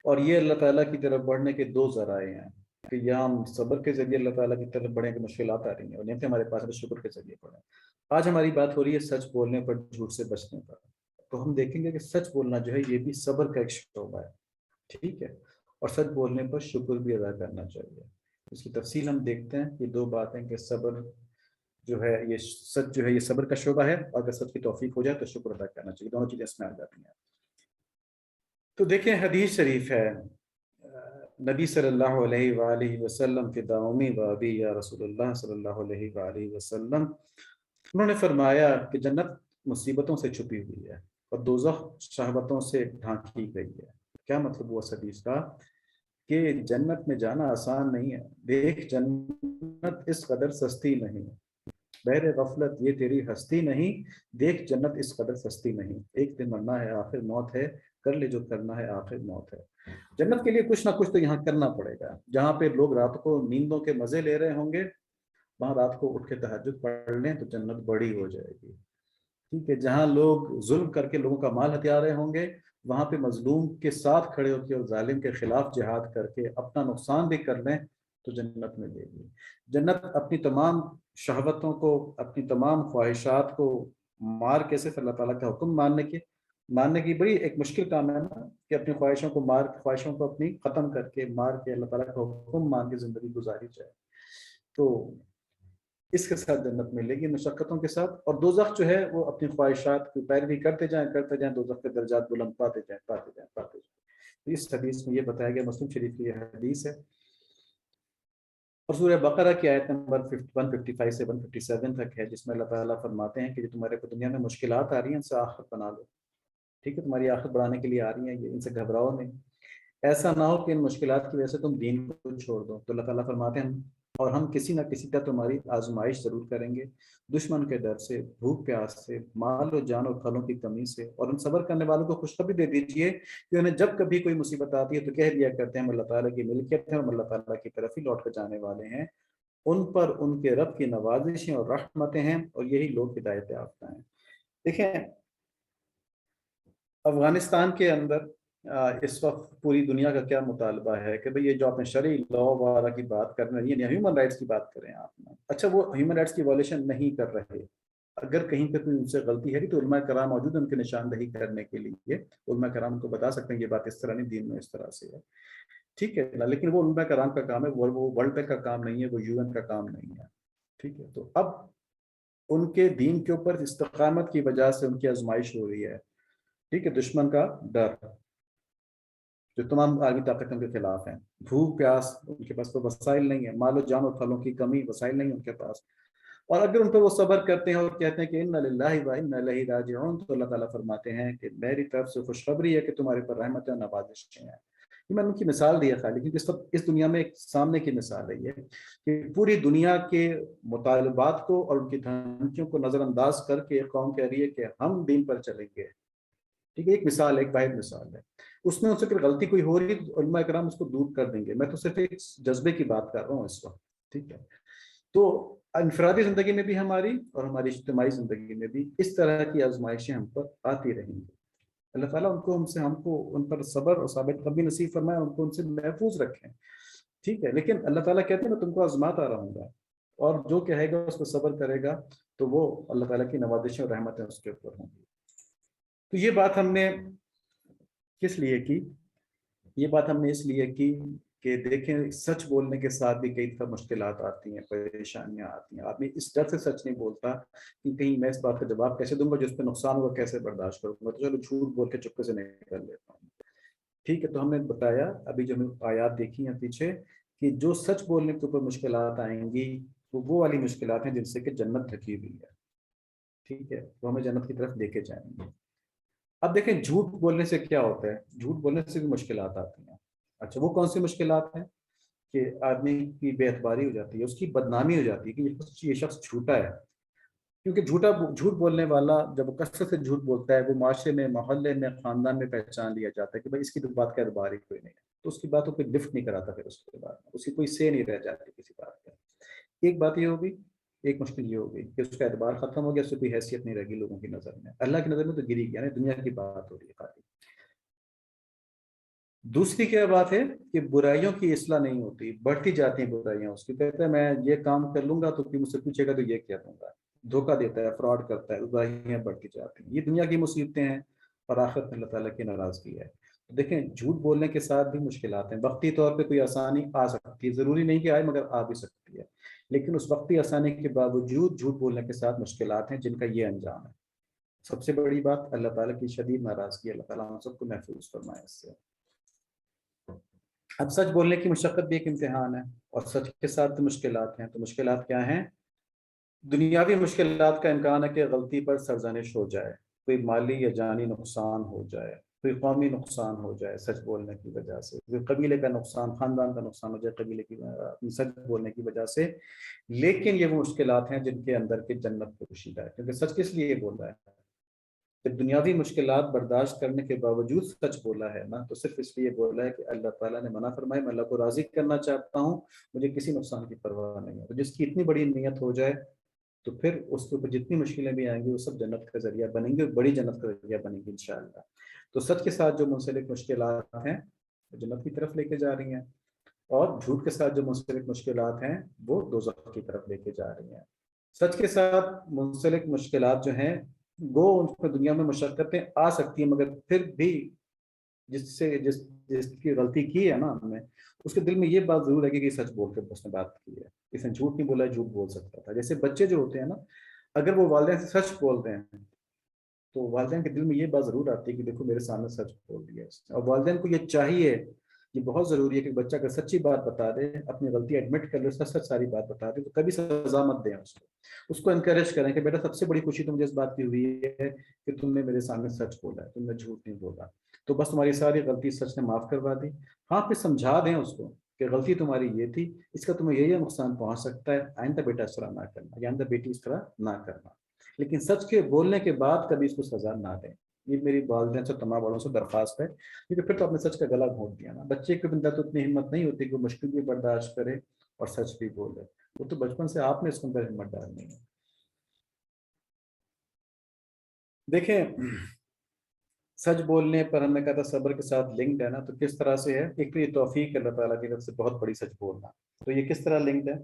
اور یہ اللہ تعالیٰ کی طرف بڑھنے کے 2 ذرائع ہیں کہ یا ہم صبر کے ذریعے اللہ تعالیٰ کی طرف بڑھیں کہ مشکلات آ رہی ہیں، اور نعمتیں ہمارے پاس ہے شکر کے ذریعے بڑھیں۔ آج ہماری بات ہو رہی ہے سچ بولنے پر، جھوٹ سے بچنے پر۔ تو ہم دیکھیں گے کہ سچ بولنا جو ہے یہ بھی صبر کا ایک شعبہ ہے، ٹھیک ہے، اور سچ بولنے پر شکر بھی ادا کرنا چاہیے۔ اس کی تفصیل ہم دیکھتے ہیں، یہ 2 باتیں کہ صبر جو ہے، یہ سچ جو ہے یہ صبر کا شعبہ ہے، اور اگر سچ کی توفیق ہو جائے تو شکر ادا کرنا چاہیے، دونوں چیزیں اس میں آ جاتی ہیں۔ تو دیکھیں حدیث شریف ہے، نبی صلی اللہ علیہ وآلہ وسلم فی داؤمی و ابی یا رسول اللہ صلی اللہ علیہ وآلہ وسلم، انہوں نے فرمایا کہ جنت مصیبتوں سے چھپی ہوئی ہے اور دوزخ شہوتوں سے ڈھانکی گئی ہے۔ کیا مطلب ہوا اس حدیث کا؟ کہ جنت میں جانا آسان نہیں ہے، دیکھ جنت اس قدر سستی نہیں، بہر غفلت یہ تیری ہستی نہیں، دیکھ جنت اس قدر سستی نہیں، ایک دن مرنا ہے آخر موت ہے، کر لے جو کرنا ہے آخر موت ہے۔ جنت کے لیے کچھ نہ کچھ تو یہاں کرنا پڑے گا۔ جہاں پہ لوگ رات کو نیندوں کے مزے لے رہے ہوں گے، وہاں رات کو اٹھ کے تہجد پڑھ لیں تو جنت بڑی ہو جائے گی، ٹھیک ہے۔ جہاں لوگ ظلم کر کے لوگوں کا مال ہتھیا رہے ہوں گے، وہاں پہ مظلوم کے ساتھ کھڑے ہو کے اور ظالم کے خلاف جہاد کر کے اپنا نقصان بھی کر لیں تو جنت ملے گی۔ جنت اپنی تمام شہوتوں کو، اپنی تمام خواہشات کو مار کے، صرف اللہ تعالیٰ کا حکم ماننے کی بڑی ایک مشکل کام ہے نا، کہ اپنی خواہشوں کو اپنی ختم کر کے مار کے اللہ تعالیٰ کا حکم مان کے زندگی گزاری جائے، تو اس کے ساتھ جنت ملے گی مشقتوں کے ساتھ۔ اور دوزخ جو ہے وہ اپنی خواہشات کی پیروی کرتے جائیں، دوزخ کے درجات بلند پاتے جائیں۔ تو اس حدیث میں یہ بتایا گیا، مسلم شریف کی یہ حدیث ہے، اور سورہ بقرہ کی آیت نمبر 155 سے 157 تک ہے، جس میں اللہ تعالیٰ فرماتے ہیں کہ جو تمہارے کو دنیا میں مشکلات آ رہی ہیں ان سے آخرت بنا لو، ٹھیک ہے، تمہاری آخرت بڑھانے کے لیے آ رہی ہیں یہ، ان سے گھبراؤ نہیں. ایسا نہ ہو کہ ان مشکلات کی وجہ سے تم دین کو چھوڑ دو. تو اللہ تعالیٰ فرماتے ہیں اور ہم کسی نہ کسی کا تمہاری آزمائش ضرور کریں گے، دشمن کے ڈر سے، بھوک پیاس سے، مال و جان اور پھلوں کی کمی سے. اور ان صبر کرنے والوں کو خوشخبری دے دیجیے کہ انہیں جب کبھی کوئی مصیبت آتی ہے تو کہہ دیا کرتے ہیں ہم اللہ تعالیٰ کی ملکیت ہیں، ہم اللہ تعالیٰ کی طرف ہی لوٹ کر جانے والے ہیں. ان پر ان کے رب کی نوازشیں اور رحمتیں ہیں، اور یہی لوگ ہدایت یافتہ ہیں. دیکھیں افغانستان کے اندر اس وقت پوری دنیا کا کیا مطالبہ ہے کہ بھئی یہ جو آپ نے شرعی لا وغیرہ کی بات کر رہے ہیں، یعنی ہیومن رائٹس کی بات کریں آپ. اچھا وہ ہیومن رائٹس کی وائلیشن نہیں کر رہے، اگر کہیں پہ کوئی ان سے غلطی ہے تو علماء کرام موجود ہیں ان کی نشاندہی کرنے کے لیے. علماء کرام ان کو بتا سکتے ہیں یہ بات اس طرح نہیں، دین میں اس طرح سے ہے. ٹھیک ہے نا، لیکن وہ علماء کرام کا کام ہے، وہ ورلڈ بینک کا کام نہیں ہے، وہ یو این کا کام نہیں ہے. ٹھیک ہے، تو اب ان کے دین کے اوپر استقامت کی وجہ سے ان کی آزمائش ہو رہی ہے. ٹھیک ہے، دشمن کا ڈر جو تمام عالمی طاقتوں کے خلاف ہیں، بھوک پیاس، ان کے پاس تو وسائل نہیں ہے، مال و جان اور پھلوں کی کمی، وسائل نہیں ان کے پاس. اور اگر ان پہ وہ صبر کرتے ہیں اور کہتے ہیں کہ انا للہ و انا الیہ راجعون، تو اللہ تعالیٰ فرماتے ہیں کہ میری طرف سے خوشخبری ہے کہ تمہارے پر رحمت و نوازشیں ہیں. یہ میں نے ان کی مثال دی ہے خالی، کیونکہ اس وقت اس دنیا میں ایک سامنے کی مثال ہے یہ کہ پوری دنیا کے مطالبات کو اور ان کی دھمکیوں کو نظر انداز کر کے ایک قوم کہہ رہی ہے کہ ہم دین پر چلیں گے. ٹھیک ہے، ایک مثال ہے، ایک واحد مثال ہے. اس میں ان سے پھر غلطی کوئی ہو رہی تو علماء کرام اس کو دور کر دیں گے. میں تو صرف ایک جذبے کی بات کر رہا ہوں اس وقت. ٹھیک ہے، تو انفرادی زندگی میں بھی ہماری اور ہماری اجتماعی زندگی میں بھی اس طرح کی آزمائشیں ہم پر آتی رہیں گی. اللہ تعالیٰ ان کو ہم کو ان پر صبر اور ثابت قدمی نصیب فرمائے، ان کو ان سے محفوظ رکھیں. ٹھیک ہے، لیکن اللہ تعالیٰ کہتے ہیں میں تم کو آزماتا رہوں گا، اور جو کہے گا اس کو صبر کرے گا تو وہ اللہ تعالیٰ کی نوازشیں اور رحمتیں اس کے اوپر ہوں گی. تو یہ بات ہم نے کس لیے کی؟ یہ بات ہم نے اس لیے کی کہ دیکھیں سچ بولنے کے ساتھ بھی کئی دفعہ مشکلات آتی ہیں، پریشانیاں آتی ہیں. آدمی اس ڈر سے سچ نہیں بولتا کہ کہیں میں اس بات کا جواب کیسے دوں گا، جس پہ نقصان ہوگا کیسے برداشت کروں گا، تو چلو جھوٹ بول کے چپکے سے نکل لیتا ہوں. ٹھیک ہے، تو ہم نے بتایا ابھی جو ہم آیات دیکھی ہیں پیچھے کہ جو سچ بولنے کے اوپر مشکلات آئیں گی وہ والی مشکلات ہیں جن سے کہ جنت ڈھکی ہوئی ہے. ٹھیک ہے، وہ ہمیں جنت کی طرف لے کے جائیں گے. اب دیکھیں جھوٹ بولنے سے کیا ہوتا ہے، جھوٹ بولنے سے بھی مشکلات آتی ہیں. اچھا وہ کون سی مشکلات ہیں؟ کہ آدمی کی بے اعتباری ہو جاتی ہے، اس کی بدنامی ہو جاتی ہے کہ یہ شخص جھوٹا ہے. کیونکہ جھوٹ بولنے والا جب وہ کثرت سے جھوٹ بولتا ہے وہ معاشرے میں، محلے میں، خاندان میں پہچان لیا جاتا ہے کہ بھائی اس کی تو بات کا اعتبار ہی کوئی نہیں ہے. تو اس کی باتوں پہ لفٹ نہیں کراتا، پھر اس کے بعد اس کی کوئی سے نہیں رہ جاتی کسی بات پہ. ایک بات یہ ہوگی، ایک مشکل یہ ہوگی کہ اس کا اعتبار ختم ہو گیا، اس سے کوئی حیثیت نہیں رہے گی لوگوں کی نظر میں. اللہ کی نظر میں تو گری گیا نا، دنیا کی بات ہو رہی ہے خالی. دوسری کیا بات ہے کہ برائیوں کی اصلاح نہیں ہوتی، بڑھتی جاتی ہیں برائیاں. اس کی کہتا ہے میں یہ کام کر لوں گا تو کوئی مجھ سے پوچھے گا تو یہ کیا دوں گا. دھوکہ دیتا ہے، فراڈ کرتا ہے، برائیاں بڑھتی جاتی ہیں. یہ دنیا کی مصیبتیں ہیں اور آخرت میں اللہ تعالیٰ کی ناراضگی ہے. دیکھیں جھوٹ بولنے کے ساتھ بھی مشکلات ہیں. وقتی طور پہ کوئی آسانی آ سکتی ہے، ضروری نہیں کہ آئے مگر آ بھی سکتی ہے، لیکن اس وقتی آسانی کے باوجود جھوٹ بولنے کے ساتھ مشکلات ہیں جن کا یہ انجام ہے. سب سے بڑی بات اللہ تعالیٰ کی شدید ناراضگی. اللہ تعالیٰ ہم سب کو محفوظ فرمائے اس سے. اب سچ بولنے کی مشقت بھی ایک امتحان ہے، اور سچ کے ساتھ مشکلات ہیں. تو مشکلات کیا ہیں؟ دنیاوی مشکلات کا امکان ہے کہ غلطی پر سرزنش ہو جائے، کوئی مالی یا جانی نقصان ہو جائے، کوئی قومی نقصان ہو جائے سچ بولنے کی وجہ سے، کوئی قبیلے کا نقصان، خاندان کا نقصان ہو جائے قبیلے کی سچ بولنے کی وجہ سے. لیکن یہ وہ مشکلات ہیں جن کے اندر کے جنت کو پوشیدہ ہے. کیونکہ سچ کس لیے بول رہا ہے؟ کہ دنیاوی مشکلات برداشت کرنے کے باوجود سچ بولا ہے نا، تو صرف اس لیے بولا ہے کہ اللہ تعالیٰ نے منع فرمایا، میں اللہ کو راضی کرنا چاہتا ہوں، مجھے کسی نقصان کی پرواہ نہیں ہے. تو جس کی اتنی بڑی نیت ہو جائے تو پھر اس کے اوپر جتنی مشکلیں بھی آئیں گی وہ سب جنت کا ذریعہ بنیں گی، اور بڑی جنت کا ذریعہ بنیں گی انشاءاللہ. تو سچ کے ساتھ جو منسلک مشکلات ہیں وہ جنت کی طرف لے کے جا رہی ہیں، اور جھوٹ کے ساتھ جو منسلک مشکلات ہیں وہ دوزخ کی طرف لے کے جا رہی ہیں. سچ کے ساتھ منسلک مشکلات جو ہیں وہ ان کو دنیا میں مشقتیں آ سکتی ہیں، مگر پھر بھی جس کی غلطی کی ہے نا ہم نے، اس کے دل میں یہ بات ضرور ہے کہ سچ بول کے اس نے بات کی ہے، اس نے جھوٹ نہیں بولا ہے، جھوٹ بول سکتا تھا. جیسے بچے جو ہوتے ہیں نا، اگر وہ والدین سے سچ بولتے ہیں تو والدین کے دل میں یہ بات ضرور آتی ہے کہ دیکھو میرے سامنے سچ بول دیا اس نے. اور والدین کو یہ چاہیے یہ بہت ضروری ہے کہ بچہ اگر سچی بات بتا دے، اپنی غلطی ایڈمٹ کر لے، سچ سچ ساری بات بتا دے، تو کبھی سزا مت دیں اس کو انکریج کریں کہ بیٹا سب سے بڑی خوشی تو مجھے اس بات کی ہوئی ہے کہ تم نے میرے سامنے سچ بولا ہے، تم نے جھوٹ نہیں بولا، تو بس تمہاری ساری غلطی سچ نے معاف کروا دی۔ ہاں پھر سمجھا دیں اس کو کہ غلطی تمہاری یہ تھی، اس کا تمہیں یہ نقصان پہنچ سکتا ہے، آئندہ بیٹا اس طرح نہ کرنا، یا آئندہ بیٹی اس طرح نہ کرنا، لیکن سچ کے بولنے کے بعد کبھی اس کو سزا نہ دیں۔ یہ میری والدین سے، تمام بڑوں سے درخواست ہے، کیونکہ پھر تو آپ نے سچ کا گلا گھونٹ دیا نا۔ بچے کے اندر تو اتنی ہمت نہیں ہوتی کہ وہ مشکل بھی برداشت کرے اور سچ بھی بولے، وہ تو بچپن سے آپ نے اس کے اندر ہمت ڈالنی ہے۔ دیکھیں، سچ بولنے پر ہم نے کہا تھا صبر کے ساتھ لنکڈ ہے نا، تو کس طرح سے ہے؟ ایک تو یہ توفیق ہے اللہ تعالیٰ کی طرف سے بہت بڑی، سچ بولنا، تو یہ کس طرح لنکڈ ہے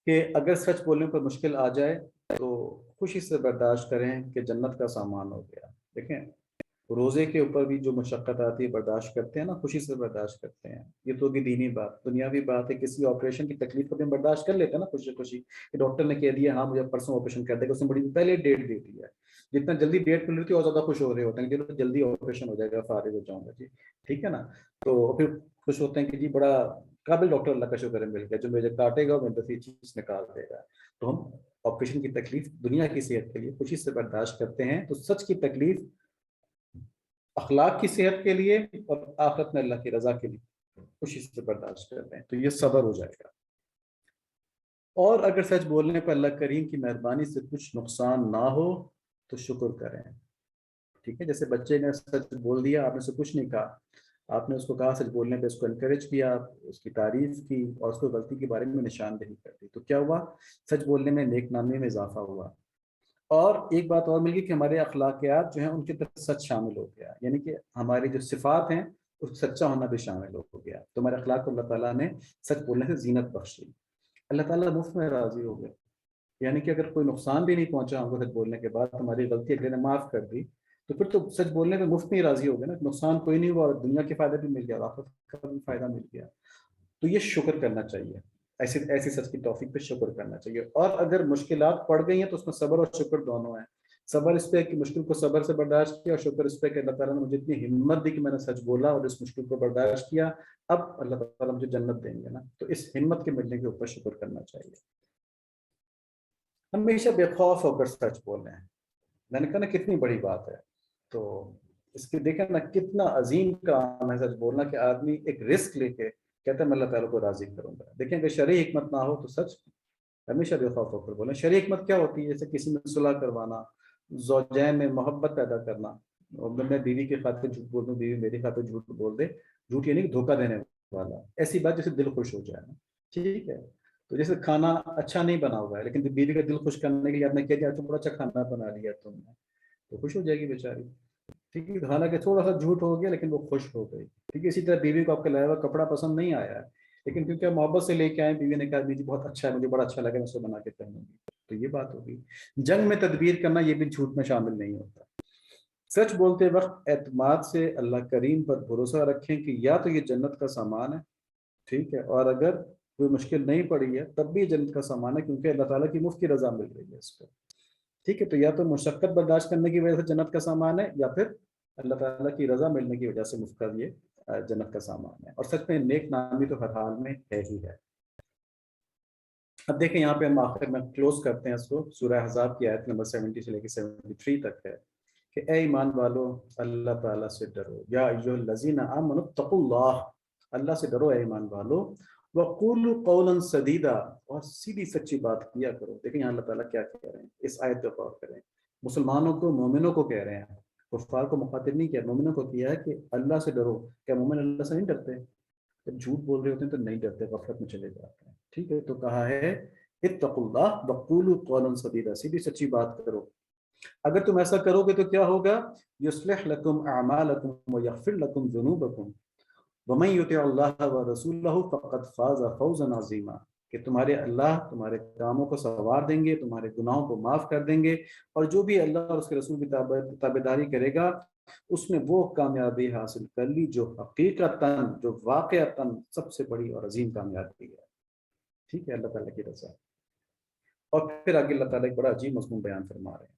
کہ اگر سچ بولنے پر مشکل آ جائے تو خوشی سے برداشت کریں کہ جنت کا سامان ہو گیا۔ دیکھیں، روزے کے اوپر بھی جو مشقت آتی ہے برداشت کرتے ہیں نا، خوشی سے برداشت کرتے ہیں، یہ تو ہوگی دینی بات۔ دنیاوی بات ہے، کسی آپریشن کی تکلیف کو بھی ہم برداشت کر لیتے ہیں نا خوشی خوشی، کہ ڈاکٹر نے کہہ دیا ہاں مجھے پرسوں آپریشن کر دے گا، اس نے بڑی پہلے ڈیٹ دے دی ہے، جتنا جلدی ڈیٹ مل رہی ہے اور زیادہ خوش ہو رہے ہوتے ہیں کہ جلدی آپریشن ہو جائے گا، فارغ ہو جاؤں گا جی، ٹھیک ہے نا۔ تو پھر خوش ہوتے ہیں کہ جی بڑا قابل ڈاکٹر اللہ کا شکر ہے مل گیا، جو مجھے کاٹے گا وہ میرے چیز نکال دے گا۔ تو ہم آپریشن کی تکلیف دنیا کی صحت کے لیے خوشی سے برداشت کرتے ہیں، تو سچ کی تکلیف اخلاق کی صحت کے لیے اور آخرت میں اللہ کی رضا کے لیے خوشی سے برداشت کرتے ہیں، تو یہ صبر ہو جائے گا۔ اور اگر سچ بولنے پر اللہ کریم کی مہربانی سے کچھ نقصان نہ ہو تو شکر کریں، ٹھیک ہے۔ جیسے بچے نے سچ بول دیا، آپ نے اسے کچھ نہیں کہا، آپ نے اس کو کہا سچ بولنے پہ، اس کو انکریج کیا، اس کی تعریف کی اور اس کو غلطی کے بارے میں نشاندہی کر دی، تو کیا ہوا؟ سچ بولنے میں نیک نامی میں اضافہ ہوا۔ اور ایک بات اور مل گئی کہ ہمارے اخلاقیات جو ہیں ان کے اندر سچ شامل ہو گیا، یعنی کہ ہماری جو صفات ہیں اس سچا ہونا بھی شامل ہو گیا، تو ہمارے اخلاق کو اللہ تعالیٰ نے سچ بولنے سے زینت بخشی، اللہ تعالیٰ مفت میں راضی ہو گئے۔ یعنی کہ اگر کوئی نقصان بھی نہیں پہنچا ہم کو سچ بولنے کے بعد، ہماری غلطی اگلے نے معاف کر دی، تو پھر تو سچ بولنے پہ مفت میں ہی راضی ہو گئے نا، نقصان کوئی نہیں ہوا اور دنیا کے فائدہ بھی مل گیا اور آخرت کا بھی فائدہ مل گیا، تو یہ شکر کرنا چاہیے، ایسی سچ کی توفیق پہ شکر کرنا چاہیے۔ اور اگر مشکلات پڑ گئی ہیں تو اس میں صبر اور شکر دونوں ہیں۔ صبر اس پہ کہ مشکل کو صبر سے برداشت کیا، اور شکر اس پہ کہ اللہ تعالیٰ نے مجھے اتنی ہمت دی کہ میں نے سچ بولا اور اس مشکل کو برداشت کیا، اب اللہ تعالیٰ مجھے جنت دیں گے نا، تو اس ہمت کے ملنے کے اوپر شکر کرنا چاہیے۔ ہمیشہ بے خوف ہو کر سچ بولیں، میں نے کہا نا کتنی بڑی بات ہے، تو اس کے دیکھیں نا کتنا عظیم کام ہے سچ بولنا، کہ آدمی ایک رسک لے کے کہتا ہے میں اللہ تعالیٰ کو راضی کروں گا۔ دیکھیں اگر شرعی حکمت نہ ہو تو سچ ہمیشہ بے خوف ہو کر بولیں۔ شرعی حکمت کیا ہوتی ہے؟ جیسے کسی میں صلح کروانا، زوجین میں محبت پیدا کرنا، اور میں بیوی کی خاطر جھوٹ بول دوں، بیوی میری خاطر جھوٹ بول دے، جھوٹ یعنی کہ دھوکہ دینے والا، ایسی بات جیسے دل خوش ہو جائے نا، ٹھیک ہے۔ تو جیسے کھانا اچھا نہیں بنا ہوا ہے لیکن بیوی کا دل خوش کرنے کے لیے آپ نے کہہ دیا تم بڑا اچھا کھانا بنا لیا تم نے، تو خوش ہو جائے گی بیچاری، ٹھیک ہے، حالانکہ تھوڑا سا جھوٹ ہو گیا لیکن وہ خوش ہو گئی، ٹھیک ہے۔ اسی طرح بیوی کو آپ کا لایا ہوا کپڑا پسند نہیں آیا ہے لیکن کیونکہ آپ محبت سے لے کے آئے، بیوی نے کہا جی بہت اچھا ہے، مجھے بڑا اچھا لگا، میں اسے بنا کے پہنوں گی، تو یہ بات ہوگی۔ جنگ میں تدبیر کرنا یہ بھی جھوٹ میں شامل نہیں ہوتا۔ سچ بولتے وقت اعتماد سے اللہ کریم پر بھروسہ رکھیں کہ یا تو یہ جنت کا سامان ہے، ٹھیک ہے، اور اگر کوئی مشکل نہیں پڑی ہے تب بھی یہ جنت کا سامان ہے، کیونکہ اللہ تعالیٰ کی مفت کی رضا مل رہی ہے اس پہ، ٹھیک ہے۔ تو یا تو مشقت برداشت کرنے کی وجہ سے جنت کا سامان ہے، یا پھر اللہ تعالیٰ کی رضا ملنے کی وجہ سے مفت کا یہ جنت کا سامان ہے، اور سچ میں نیک نامی تو ہر حال میں ہے ہی ہے۔ اب دیکھیں یہاں پہ ہم آخر میں کلوز کرتے ہیں اس کو، سورہ احزاب کی آیت نمبر 70 سے لے کے 73 تک ہے کہ اے ایمان والو اللہ تعالیٰ سے ڈرو، یا ایھا الذین آمنوا اتقوا اللہ، اللہ سے ڈرو اے ایمان والو، وقولوا قولا سدیدا، اور سیدھی سچی بات کیا کرو۔ دیکھیں یہاں اللہ تعالیٰ کیا کہہ رہے ہیں، اس آیت پہ غور کریں، مسلمانوں کو، مومنوں کو کہہ رہے ہیں، کفار کو مخاطب نہیں کیا، مومنوں کو کیا ہے کہ اللہ سے ڈرو۔ کیا مومن اللہ سے نہیں ڈرتے؟ جب جھوٹ بول رہے ہوتے ہیں تو نہیں ڈرتے، غفلت میں چلے جاتے ہیں، ٹھیک ہے۔ تو کہا ہے اتقوا اللہ وقولوا قولا سدیدا، سیدھی سچی بات کرو۔ اگر تم ایسا کرو گے تو کیا ہوگا؟ یصلح لکم اعمالکم ویغفر لکم ذنوبکم ومن یطع اللہ ورسولہ فقد فاز فوزا عظیما، کہ تمہارے اللہ تمہارے کاموں کو سنوار دیں گے، تمہارے گناہوں کو معاف کر دیں گے، اور جو بھی اللہ اور اس کے رسول کی تابعداری کرے گا اس نے وہ کامیابی حاصل کر لی جو حقیقتاً، جو واقعتاً سب سے بڑی اور عظیم کامیابی ہے، ٹھیک ہے، اللہ تعالیٰ کی رضا۔ اور پھر آگے اللہ تعالیٰ ایک بڑا عجیب مضمون بیان فرما رہے ہیں،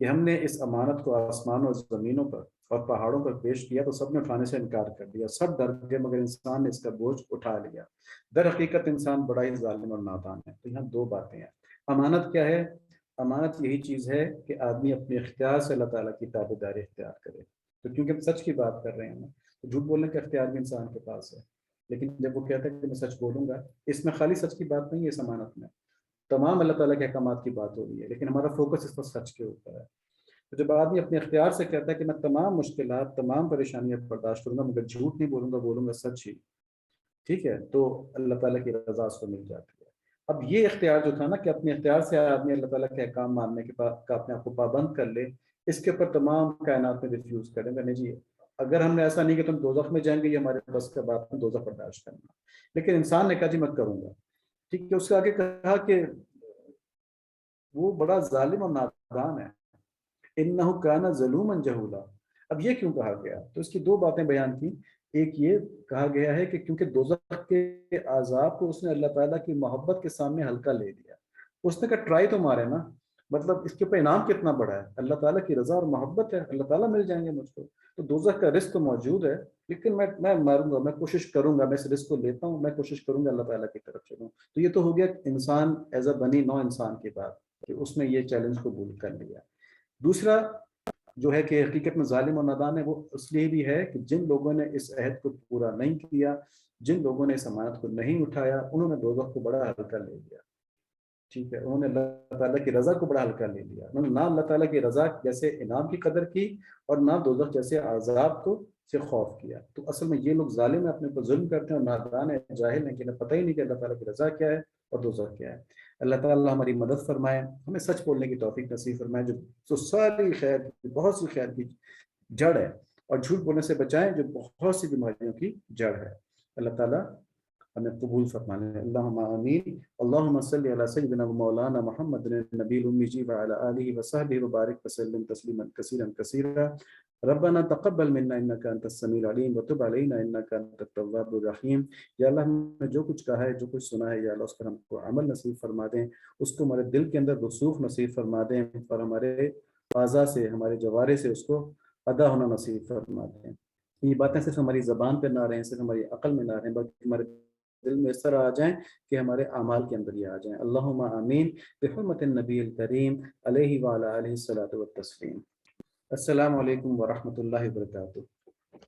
کہ ہم نے اس امانت کو آسمانوں اور زمینوں پر اور پہاڑوں پر پیش کیا تو سب نے اٹھانے سے انکار کر دیا، سب ڈر گئے مگر انسان نے اس کا بوجھ اٹھا لیا۔ در حقیقت انسان بڑا ہی ظالم اور نادان ہے۔ تو یہاں دو باتیں ہیں۔ امانت کیا ہے؟ امانت یہی چیز ہے کہ آدمی اپنے اختیار سے اللہ تعالیٰ کی تابعداری اختیار کرے۔ تو کیونکہ ہم سچ کی بات کر رہے ہیں، تو جھوٹ بولنے کا اختیار بھی انسان کے پاس ہے، لیکن جب وہ کہتا ہے کہ میں سچ بولوں گا، اس میں خالی سچ کی بات نہیں ہے، اس امانت میں تمام اللہ تعالیٰ کے احکامات کی بات ہو رہی ہے، لیکن ہمارا فوکس اس پر سچ کے اوپر ہے۔ تو جب آدمی اپنے اختیار سے کہتا ہے کہ میں تمام مشکلات، تمام پریشانیاں برداشت کروں گا مگر جھوٹ نہیں بولوں گا، بولوں گا سچ ہی، ٹھیک ہے، تو اللہ تعالیٰ کی رضا اس کو مل جاتی ہے۔ اب یہ اختیار جو تھا نا کہ اپنے اختیار سے آدمی اللہ تعالیٰ کے احکام ماننے کے بعد کا اپنے آپ کو پابند کر لے، اس کے اوپر تمام کائنات میں ریفیوز کریں گے، نہیں جی اگر ہم نے ایسا نہیں کہ تم دوزخ میں جائیں گے، یہ ہمارے بس کا بات میں دوزخ برداشت کرنا، لیکن انسان نے کہا جی میں کروں گا، ٹھیک ہے۔ اس کے آگے کہا کہ وہ بڑا ظالم اور نادان ہے، انہ کان ظلوما جہولا۔ اب یہ کیوں کہا گیا؟ تو اس کی دو باتیں بیان کی۔ ایک یہ کہا گیا ہے کہ کیونکہ دوزخ کے عذاب کو اس نے اللہ تعالیٰ کی محبت کے سامنے ہلکا لے لیا، اس نے کہا ٹرائی تو مارے نا، مطلب اس کے اوپر انعام کتنا بڑا ہے، اللہ تعالیٰ کی رضا اور محبت ہے، اللہ تعالیٰ مل جائیں گے مجھ کو، تو دوزخ کا رزق تو موجود ہے، لیکن میں ماروں گا، میں کوشش کروں گا، میں اس رزق کو لیتا ہوں، میں کوشش کروں گا اللہ تعالیٰ کی طرف چلوں۔ تو یہ تو ہو گیا انسان ایز اے بنی نو انسان کی بات کہ اس نے یہ چیلنج قبول کر لیا۔ دوسرا جو ہے کہ حقیقت میں ظالم اور نادان ہے، وہ اس لیے بھی ہے کہ جن لوگوں نے اس عہد کو پورا نہیں کیا، جن لوگوں نے اس امانت کو نہیں اٹھایا، انہوں نے دوزخ کو بڑا ہلکا لے لیا، ٹھیک ہے، انہوں نے اللہ تعالیٰ کی رضا کو بڑا ہلکا لے لیا، انہوں نے نہ اللہ تعالیٰ کی رضا جیسے انعام کی قدر کی اور نہ دوزخ جیسے عذاب کو سے خوف کیا۔ تو اصل میں یہ لوگ ظالم ہیں، اپنے اوپر ظلم کرتے ہیں اور نادان ہیں، جاہل ہیں، کہ انہیں پتہ ہی نہیں کہ اللہ تعالیٰ کی رضا کیا ہے اور دوزخ کیا ہے۔ اللہ تعالیٰ ہماری مدد فرمائے، ہمیں سچ بولنے کی توفیق نصیب فرمائے، جو ساری خیر کی، بہت سی خیر کی جڑ ہے، اور جھوٹ بولنے سے بچائیں جو بہت سی بیماریوں کی جڑ ہے۔ اللہ تعالیٰ ہمیں قبول فرمانے، اللہم آمین۔ اللہم صلی علی سیدنا و مولانا محمد النبی الامی وعلی آلہ وصحبہ وبارک وسلم تسلیما کثیرا کثیرا۔ ربنا تقبل منا انک انت السمیع العلیم وتب علینا انک انت التواب الرحیم۔ یا اللہ ہم نے جو کچھ کہا ہے، جو کچھ سنا ہے، یا اللہ اس پر ہم کو عمل نصیب فرما دیں، اس کو ہمارے دل کے اندر رسوخ نصیب فرما دیں، اور ہمارے اعضاء سے، ہمارے جوارے سے اس کو ادا ہونا نصیب فرما دیں۔ یہ باتیں صرف ہماری زبان پہ نہ رہیں، صرف ہماری عقل میں نہ رہیں، بلکہ ہمارے دل میں اس طرح آ جائیں کہ ہمارے اعمال کے اندر یہ آ جائیں۔ اللہم آمین بحرمت النبی الکریم علیہ وعلی آلہ الصلاۃ والتسلیم۔ السلام علیکم ورحمۃ اللہ وبرکاتہ۔